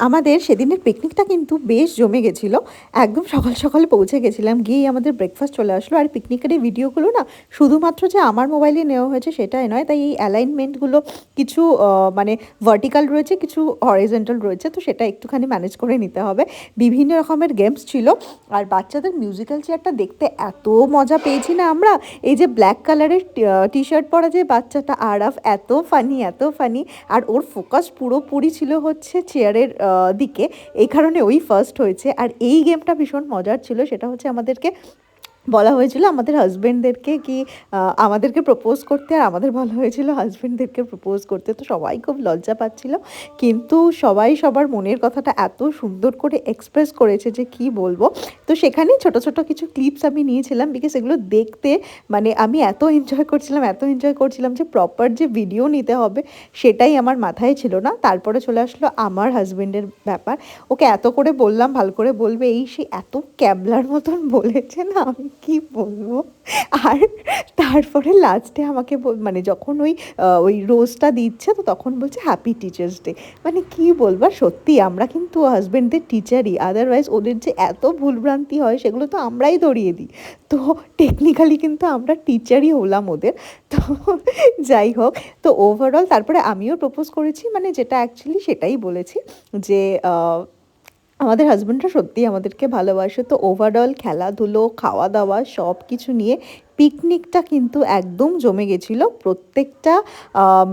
আমাদের সেদিনের পিকনিকটা কিন্তু বেশ জমে গেছিলো। একদম সকাল, সকাল পৌঁছে গেছিলাম। গিয়েই আমাদের ব্রেকফাস্ট চলে আসলো। আর পিকনিকের এই ভিডিওগুলো না শুধুমাত্র যে আমার মোবাইলে নেওয়া হয়েছে সেটাই নয়। তাই এই অ্যালাইনমেন্টগুলো কিছু মানে ভার্টিক্যাল রয়েছে, কিছু হরিজন্টাল রয়েছে। তো সেটা একটুখানি ম্যানেজ করে নিতে হবে। বিভিন্ন রকমের গেমস ছিল। আর বাচ্চাদের মিউজিক্যাল চেয়ারটা দেখতে এত মজা পেয়েছি না আমরা। এই যে ব্ল্যাক কালারের টি-শার্ট পরা যে বাচ্চাটা আরাফ, এত ফানি, এত ফানি। আর ওর ফোকাস পুরোপুরি ছিল হচ্ছে চেয়ারের দিকে। এই কারণে ওই ফার্স্ট হয়েছে। আর এই গেমটা ভীষণ মজার ছিল। সেটা হচ্ছে আমাদেরকে বলা হয়েছিল আমাদের হাসব্যান্ডদেরকে কি আমাদেরকে প্রপোজ করতে, আর আমাদের বলা হয়েছিল হাসব্যান্ডদেরকে প্রপোজ করতে। তো সবাই খুব লজ্জা পাচ্ছিল, কিন্তু সবাই সবার মনের কথাটা এত সুন্দর করে এক্সপ্রেস করেছে যে কি বলবো। তো সেখানেই ছোট ছোট কিছু ক্লিপস আমি নিয়েছিলাম, বিকজ এগুলো দেখতে মানে আমি এত এনজয় করছিলাম, এত এনজয় করছিলাম যে প্রপার যে ভিডিও নিতে হবে সেটাই আমার মাথায় ছিল না। তারপরে চলে আসলো আমার হাজব্যান্ডের ব্যাপার। ওকে এত করে বললাম ভালো করে বলবে, এই সে এত ক্যাবলার মতন বলেছে না, আমি কি বলবো। আর তারপরে লাস্টে আমাকে মানে যখন ওই রোজটা দিচ্ছে, তো তখন বলছে হ্যাপি টিচার্স ডে। মানে কি বলবো, সত্যি আমরা কিন্তু হাজব্যান্ডদের টিচারই, আদারওয়াইজ ওদের যে এত ভুলভ্রান্তি হয় সেগুলো তো আমরাই ধরিয়ে দিই। তো টেকনিক্যালি কিন্তু আমরা টিচারই হলাম ওদের। তো যাই হোক, তো ওভারঅল তারপরে আমিও প্রপোজ করেছি, মানে যেটা অ্যাকচুয়ালি সেটাই বলেছি যে আমাদের হাজব্যান্ডরা সত্যিই আমাদেরকে ভালোবাসে। তো ওভারঅল খেলাধুলো, খাওয়া দাওয়া সব কিছু নিয়ে পিকনিকটা কিন্তু একদম জমে গেছিলো। প্রত্যেকটা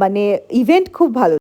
মানে ইভেন্ট খুব ভালো।